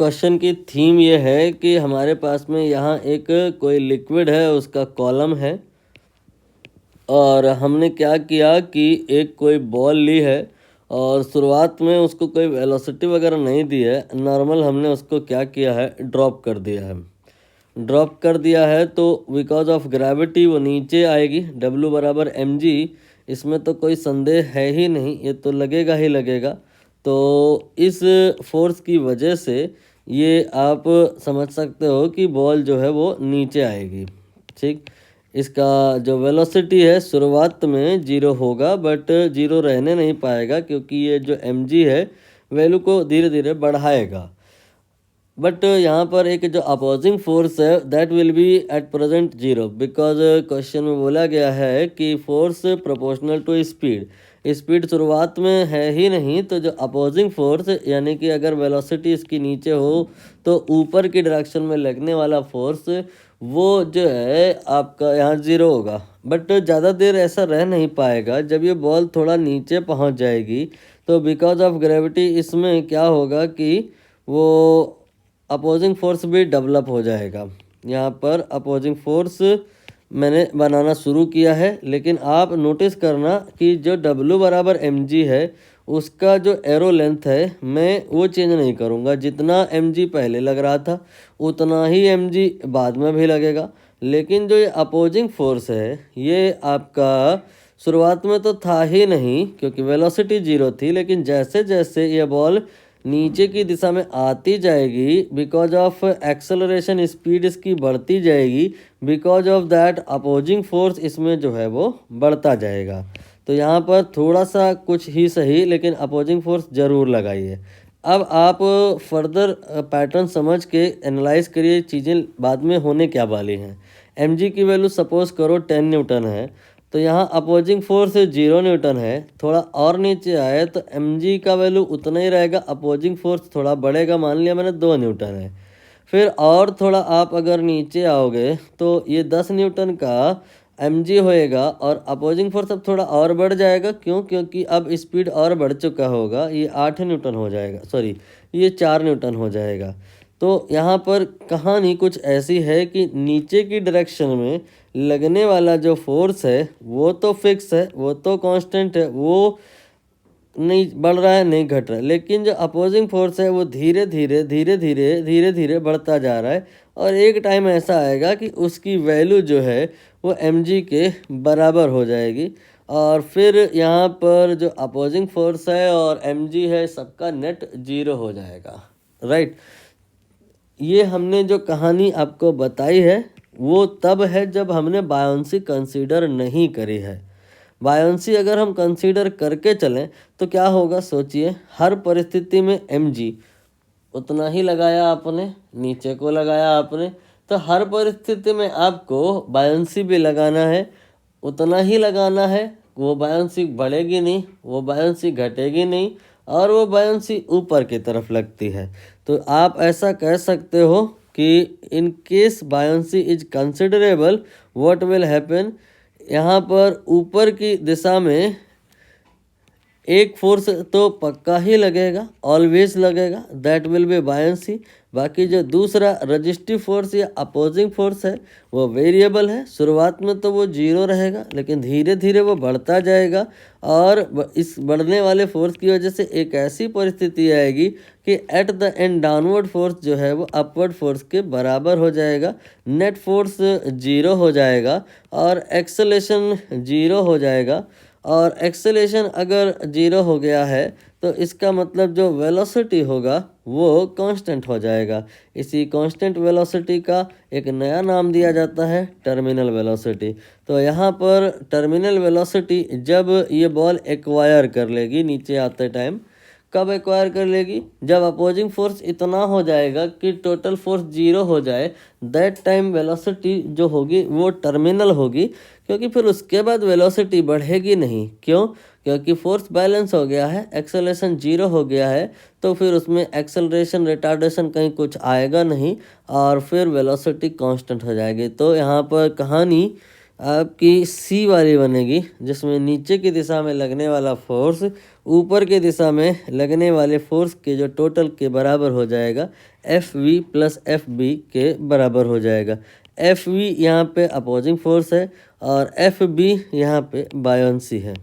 Question की theme ये है कि हमारे पास में यहाँ एक कोई लिक्विड है, उसका कॉलम है और हमने क्या किया कि एक कोई बॉल ली है और शुरुआत में उसको कोई वेलोसिटी वगैरह नहीं दी है, नॉर्मल हमने उसको क्या किया है, ड्रॉप कर दिया है। ड्रॉप कर दिया है तो बिकॉज ऑफ ग्रेविटी वो नीचे आएगी, W बराबर mg। इसमें तो कोई संदेह है ही नहीं, ये तो लगेगा ही लगेगा। तो इस फोर्स की वजह से ये आप समझ सकते हो कि बॉल जो है वो नीचे आएगी। ठीक, इसका जो वेलोसिटी है शुरुआत में 0 होगा, बट 0 रहने नहीं पाएगा क्योंकि ये जो mg है वैल्यू को धीरे धीरे बढ़ाएगा। बट यहाँ पर एक जो अपोजिंग फोर्स है that will be at present 0, because question में बोला गया है कि force proportional to speed. Speed शुरुआत में है ही नहीं, तो जो अपोजिंग फोर्स यानी कि अगर वेलोसिटी इसकी नीचे हो तो ऊपर की डायरेक्शन में लगने वाला फोर्स वो जो है आपका यहाँ 0 होगा। बट ज़्यादा देर ऐसा रह नहीं पाएगा, जब ये बॉल थोड़ा नीचे पहुँच जाएगी तो बिकॉज ऑफ ग्रेविटी इसमें क्या होगा कि वो अपोजिंग फोर्स भी डेवलप हो जाएगा। यहाँ पर अपोजिंग फोर्स मैंने बनाना शुरू किया है, लेकिन आप नोटिस करना कि जो W बराबर mg है उसका जो एरो लेंथ है मैं वो चेंज नहीं करूँगा। जितना mg पहले लग रहा था उतना ही mg बाद में भी लगेगा। लेकिन जो ये अपोजिंग फोर्स है ये आपका शुरुआत में तो था ही नहीं क्योंकि वेलोसिटी 0 थी, लेकिन जैसे जैसे ये बॉल नीचे की दिशा में आती जाएगी बिकॉज ऑफ एक्सेलरेशन, स्पीड इसकी बढ़ती जाएगी, because of that opposing force इसमें जो है वो बढ़ता जाएगा। तो यहाँ पर थोड़ा सा कुछ ही सही लेकिन अपोजिंग फोर्स ज़रूर लगाइए। अब आप फर्दर पैटर्न समझ के एनालाइज करिए चीज़ें बाद में होने क्या वाली हैं। mg की वैल्यू सपोज करो 10 न्यूटन है, तो यहाँ अपोजिंग फोर्स 0 न्यूटन है। थोड़ा और नीचे आए तो mg का वैल्यू उतना ही रहेगा, अपोजिंग फोर्स थोड़ा बढ़ेगा, मान लिया मैंने 2 न्यूटन है। फिर और थोड़ा आप अगर नीचे आओगे तो ये 10 न्यूटन का mg होएगा और अपोजिंग फोर्स अब थोड़ा और बढ़ जाएगा। क्यों? क्योंकि अब स्पीड और बढ़ चुका होगा, ये 8 न्यूटन हो जाएगा, सॉरी ये 4 न्यूटन हो जाएगा। तो यहाँ पर कहानी कुछ ऐसी है कि नीचे की डायरेक्शन में लगने वाला जो फोर्स है वो तो फिक्स है, वो तो कांस्टेंट है, वो नहीं बढ़ रहा है नहीं घट रहा है। लेकिन जो अपोजिंग फोर्स है वो धीरे धीरे धीरे धीरे धीरे धीरे बढ़ता जा रहा है और एक टाइम ऐसा आएगा कि उसकी वैल्यू जो है वो mg के बराबर हो जाएगी और फिर यहाँ पर जो अपोजिंग फोर्स है और mg है सबका नेट 0 हो जाएगा। राइट, ये हमने जो कहानी आपको बताई है वो तब है जब हमने बायोंसी कंसीडर नहीं करी है। बायोंसी अगर हम कंसीडर करके चलें तो क्या होगा सोचिए, हर परिस्थिति में mg उतना ही लगाया आपने, नीचे को लगाया आपने, तो हर परिस्थिति में आपको बायोंसी भी लगाना है, उतना ही लगाना है। वो बायोंसी बढ़ेगी नहीं, वो बायोंसी घटेगी नहीं और वो बायोंसी ऊपर की तरफ लगती है। तो आप ऐसा कह सकते हो कि in case buoyancy is considerable what will happen, यहाँ पर ऊपर की दिशा में एक फोर्स तो पक्का ही लगेगा, ऑलवेज लगेगा, दैट विल बी बायोंसी। बाकी जो दूसरा रजिस्टिव फोर्स या अपोजिंग फोर्स है वो वेरिएबल है, शुरुआत में तो वो 0 रहेगा लेकिन धीरे धीरे वो बढ़ता जाएगा और इस बढ़ने वाले फोर्स की वजह से एक ऐसी परिस्थिति आएगी कि at the end downward force जो है वो अपवर्ड फोर्स के बराबर हो जाएगा, नेट फोर्स 0 हो जाएगा और एक्सेलेरेशन 0 हो जाएगा। और एक्सेलेरेशन अगर 0 हो गया है तो इसका मतलब जो वेलोसिटी होगा वो कांस्टेंट हो जाएगा। इसी कांस्टेंट वेलोसिटी का एक नया नाम दिया जाता है टर्मिनल वेलोसिटी। तो यहाँ पर टर्मिनल वेलोसिटी जब ये बॉल एक्वायर कर लेगी नीचे आते टाइम, कब एक्वायर कर लेगी, जब अपोजिंग फोर्स इतना हो जाएगा कि टोटल फोर्स 0 हो जाए, दैट टाइम वेलोसिटी जो होगी वो टर्मिनल होगी, क्योंकि फिर उसके बाद वेलोसिटी बढ़ेगी नहीं। क्यों? क्योंकि फोर्स बैलेंस हो गया है, एक्सेलरेशन 0 हो गया है, तो फिर उसमें एक्सेलरेशन रिटार्डेशन कहीं कुछ आएगा नहीं और फिर वेलोसिटी कांस्टेंट हो जाएगी। तो यहाँ पर कहानी आपकी सी वाली बनेगी, जिसमें नीचे की दिशा में लगने वाला फोर्स ऊपर की दिशा में लगने वाले फोर्स के जो टोटल के बराबर हो जाएगा, F V plus F B के बराबर हो जाएगा। एफ वी यहाँ पे अपोजिंग फोर्स है और एफ बी यहाँ पे बायोंसी है।